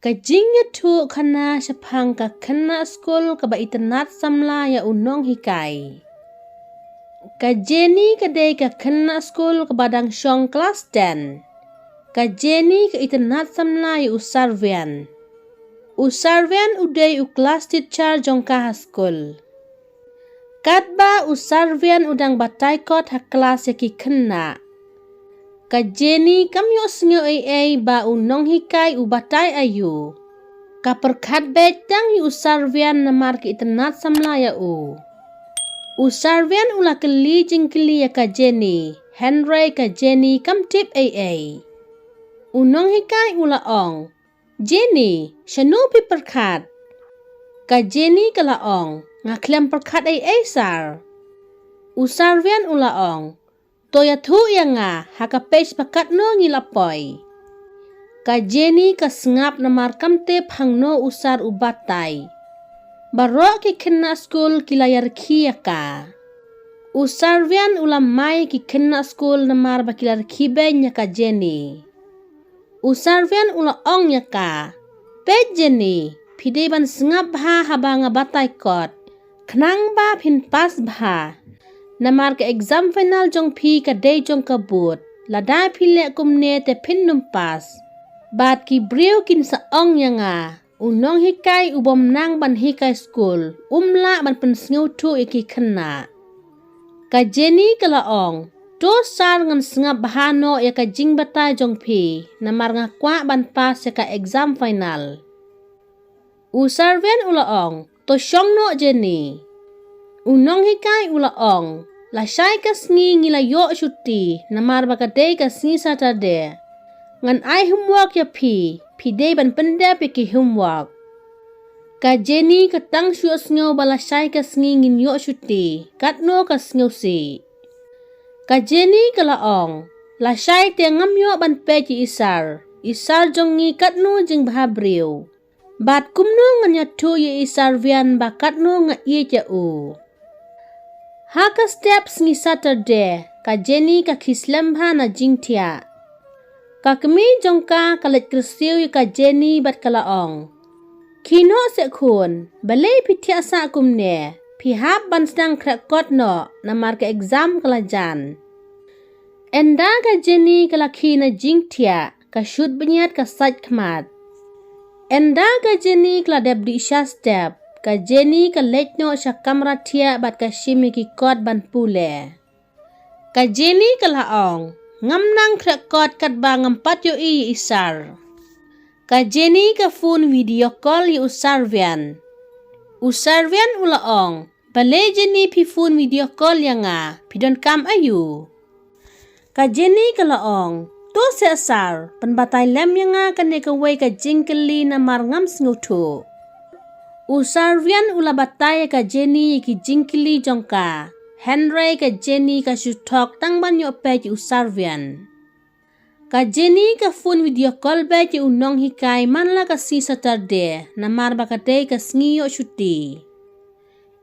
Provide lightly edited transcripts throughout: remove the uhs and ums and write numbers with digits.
Kajingnya tu kana syapang ka Khynnah Skul ka ba îeit Samla ya Nonghikai. Kajeni kadai ka Khynnah Skul ke badang syong kelas 10. Kajeni ka îeit Samla ya Usarvian. Usarvian udai kelas teacher jong ka skul. Kadba Usarvian udang bataikot ha kelas ya ki Khynnah. Kajeni kamyo sngyo ai ba Nonghikai batai ayu. Ka perkhat betang yu Usarvian namar ki îeit Samla ya Usarvian ula keli jingkeli ya kajeni. Henry kajeni kam tip ai. Nonghikai ula ong. Jenny, syanu pi perkhat. Kajeni kala ong. Ngaklem perkhat ai sar. Usarvian ula ong. Toya thu ya nga haka page pakat no ngilapoi. Kajeni ka sngap namar kam tip hang no usar ubatai. Barok ki Khynnah Skul kilayar kia ka. Usarvian ulam mai ki Khynnah Skul namar bakilar kiben nya ka Jenny. Usarvian ula ong nya ka. Pe Jenny, pide ban sngap bha habanga batai kot. Knang ba pin pas bha. Namar ke exam final jong pi ka day jong kabut. Lada pile kumne te pin numpas. Bat ki briu kin sa ong nya nga. Nonghikai ubom nang ban hikai skul. Umla ban pensngu tu iki Khynnah. Ka Jenny kala ong. To sar ngan sngap bahano ya ka jing batai jong pi. Namar nga kwa ban pas ya ka exam final. Usarvian ula ong. To syong no Jenny. Nonghikai ula ong. La syai ka sngi ngila yo syuti. Namar baka day ka sngi Saturday. Ngan ai homework ya pi. Pide ban pendap ki homework. Ka Jenny ka tang syua sngaw bala syai ka sngi ngin yo syuti. Kat no ka sngaw si. Ka Jenny kala ong. La syai te ngam yo ban pe ki isar. Isar jong ngi kat no jing bahabriu. Bat kumno nganya tu ye Usarvian ba kat no nga ye ja u. Haka steps ngi Saturday. Ka Jenny ka kislam ha na jing tia. Ka kemi jongka kalet kersiu ka Jenny bat kala ong. Kino se khun, balai pitia sa kumne. Pihap ban sedang krakot no, namar ke exam kala jan. Enda ka Jenny kala kina jing tia, ka shoot benyat ka sait kmat. Enda ka Jenny kala debdi isya step, ka Jenny ka lech no sya kamera tia bat ka shimi ki kot ban pule. Ka Jenny kala ong. Ngam nang krakot kat ba ngampat yo isar. Ka Jenny ka phone video call yu Usarvian. Usarvian ula ong. Bale Jenny pi phone video call ya nga. Pidon kam ayu. Ka Jenny kala ong. To se asar. Penbatay lem ya nga kane kaway ka jingkeli na marngam sngutu. Usarvian ula batay ka Jenny ki jingkeli jongka. Henry ka Jenny ka syutok tang banyo pe ki Usarvian. Ka Jenny ka phone video call be ki Nonghikai manla ka si Saturday namar baka day ka sngi yo syuti.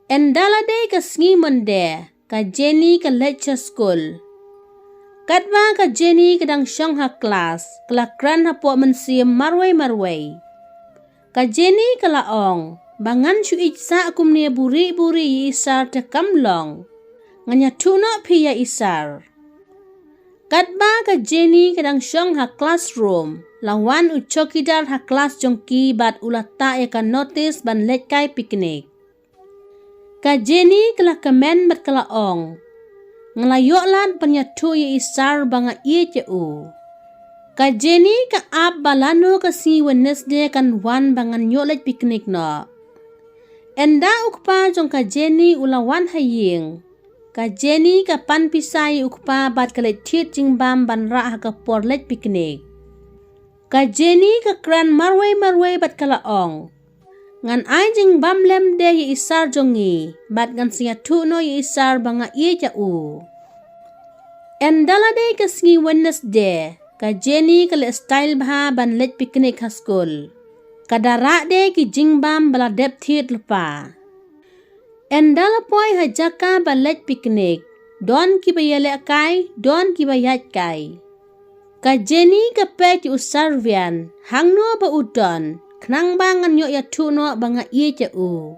Endala day ka sngi Monday ka Jenny ka lecture school. Katba ka Jenny kadang syong ha class kelakran ha po mensiam marway. Ka Jenny kala ong bangan syu itsa akumne buri isar te kamlong. Nganya tuna piya isar. Katba ka Jenny kadang syong ha classroom. Lawan uchokidar ha kelas jongki bat ulata ya ka notice ban letkai piknik. Ka Jenny kala kemen bat kala ong. Ngelayo lan penyatu ya isar banga iye je u. Ka Jenny ka ap balano ka si Wednesday kan wan bangan yolet piknik no. Enda ukpa jong ka Jenny ulawan haying. Ka Jenny ka pan pisai ukpa bat kalet tit jingbam ban ra ka porlet piknik. Ka Jenny ka kran marway bat kala ong. Ngan ay jingbam lem de ye isar jongi bat ngan siya tuno ye isar banga iye ja u. Endala de ka singi Wednesday ka Jenny ka le style bha ban let piknik ha skul. Ka dara de ki jingbam bala dep tit lupa. Endala poi hajaka balet piknik. Don ki bayale kai, don ki bayat kai. Ka Jenny ka pet Usarvian, hangno ba udon. knang bangan yo ya tu no banga ie ja u.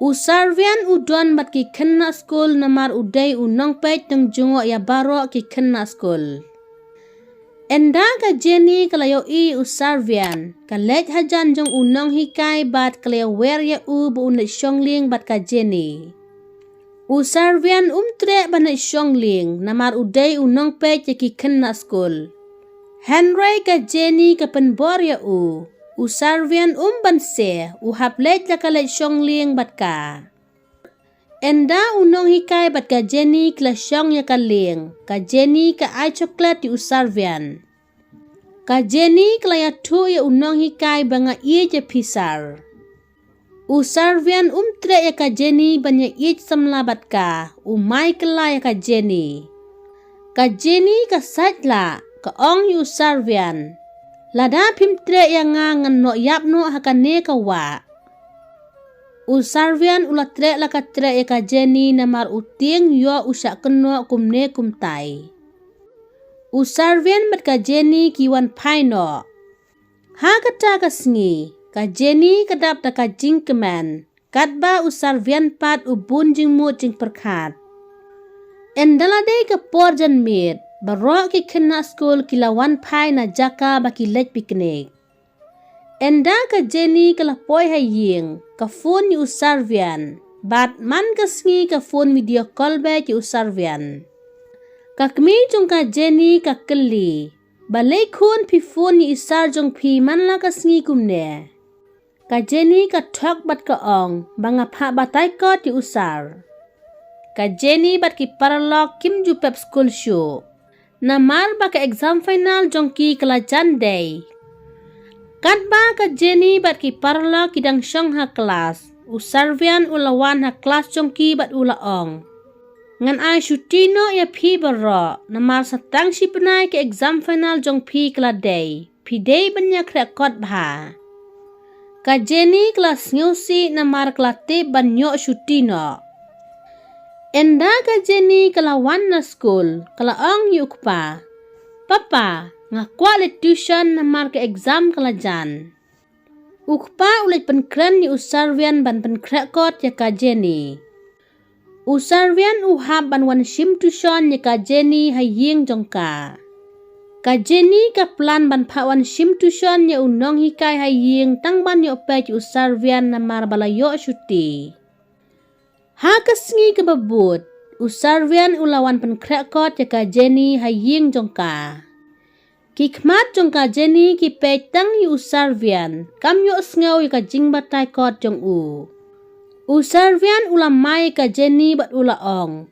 Usarvian udon bat ki Khynnah Skul namar udai unong pej tung jungo ya baro ki Khynnah Skul. Enda ka Jenny kalayo i usarvian ka lej hajan jong unong hikai bat kalayo wer ya u bu unit shongling bat ka Jenny. Usarvian tre banit shongling namar udai unong pej ya ki Khynnah Skul. Henry ka Jenny ka penbor ya u. Usarvian banse uhap lej la kalej shongling bat ka. Enda unong hikai bat ka Jenny kla shong ya ka ling. Ka Jenny ka ai coklat di usarvian. Ka Jenny kla ya tu ya unong hikai banga ie je pisar. Usarvian tre ya ka Jenny banya îeit Samla bat ka. Umay kala ya ka Jenny. Ka Jenny ka satla ka ong yu usarvian. Lada pimtre yang ngan no yap no hakane ka wa. Usarvian tre la ka tre ya ka Jenny namar uting yo usak keno kumne kumtai. Usarvian bat ka Jenny kiwan paino. Ha kata ka sngi ka Jenny kadap ta ka jingkeman. Katba usarvian pat ubun jing mo jing perkat. Endalade ka porjan mit. Barok ki Khynnah Skul kilawan pai na jaka baki lej piknik. Enda ka Jenny kala poi haying ka phone ni usarvian. Bat man ka sngi ka phone video call ba ki usarvian. Ka kmi jong ka Jenny ka keli. Balay khun pi phone ni isar jong pi man la ka sngi kumne. Ka Jenny ka thok bat ka ong banga pha batay ko ti usar. Ka Jenny bat ki paralog kim ju pep school show. Namar ba ka exam final jong ki kelajan day. Katba ka Jenny bat ki parlo kidang syong ha kelas. Usarvian ulawan ha kelas jong ki bat ulaong. Ngan ay syutino ya pi baro. Namar satang si penai ke exam final jong pi kela day. Pi day banyak rekod bah. Ka Jenny kelas ngeusi namar kelate banyak syutino. Enda ka Jenny kalawan na school, kalaong yuk pa. Papa, ngakwa le tuition namar ke exam kalajan. Ukpa ulit penkren ni usarvian ban penkrekot ya ka Jenny. Usarvian uhab ban wan sim tuition ya ka Jenny haying jongka. Ka Jenny ka plan ban pa wan sim tuition ya unong hikai haying tang ban ya opej usarvian namar balayo syuti. Ha kasngi ke babut, usarvian ulawan penkrekot ya ka Jenny haying jongka. Kikmat jongka Jenny ki petang yu usarvian, kam yu sngaw ya ka jingbatai kot jong u. Usarvian ulamai ka Jenny bat ulaong.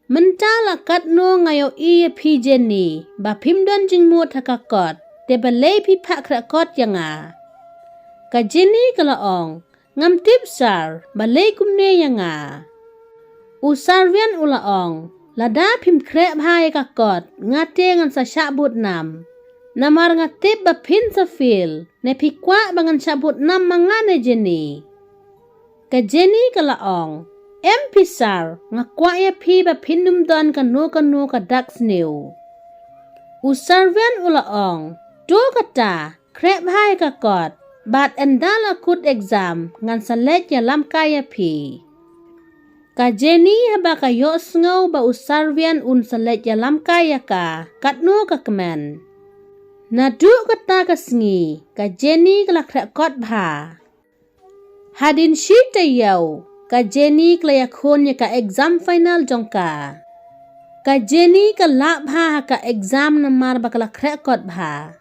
Mentala katno ngayo iya pi Jenny, ba pimdon jingmut hakakot, te balay pi pak krekot yang a. Ka Jenny kalaong. Ngam tipsar, balay kumne yang nga. Usarvian ulaong, lada pim krep hai kakot, ngate ngan sa syabut nam. Namar ngatip ba pin sa fil, ne pikwa bangan syabut nam mangane Jenny. Ka Jenny kalaong, pisar, ngakwa ya pi ba pinum don kanu ka dak snew. Usarvian ulaong, do kata, krep hai kakot. Bat endala kut exam ngan salet ya lam kaya pi. Ka Jenny haba ka yo sngaw ba usarvian salet ya lam kaya ka katno ka kemen. Nadu kata ka sngi ka Jenny kelak rekod bha. Hadin shita yaw ka Jenny klayakon ya ka exam final jongka. Ka Jenny ka lak bha ka exam namar ba kelak rekod bha.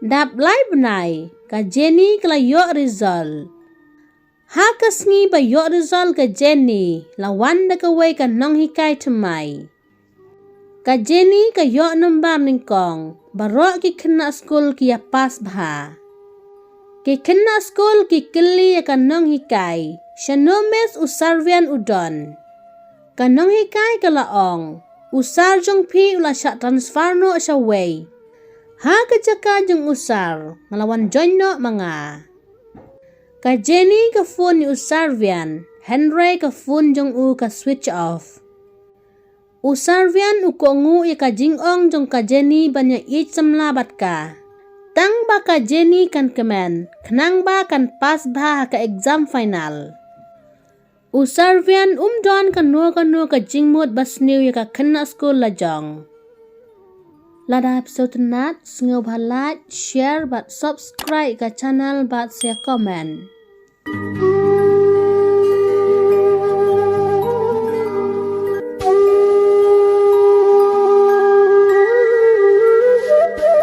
Dap lai benai ka Jenny kala yok result. Ha kasngi ba yok result ka Jenny lawan da ka way ka Nonghikai tumai. Ka Jenny ka yok numbar ningkong barok ki Khynnah Skul ki ya pas bha. Ki Khynnah Skul ki keli ya ka Nonghikai syanomes usarvian udon. Ka Nonghikai ka laong usar jong pi ula syak transfer no asya way. Ha kejaka jeng usar ngelawan joino manga. Ka Jenny ka phone ni usarvian, Henry ka phone jeng u ka switch off. Usarvian uko ngu ya ka jingong jeng ka Jenny banyak îeit Samla bat ka. Tang ba ka Jenny kan kemen, kenang ba kan pas ba ka exam final. Usarvian don kan nur ka jingmut basniu ya ka Khynnah Skul lajong. Lada episode nat, sengau balat, share bat subscribe ka channel bat share comment.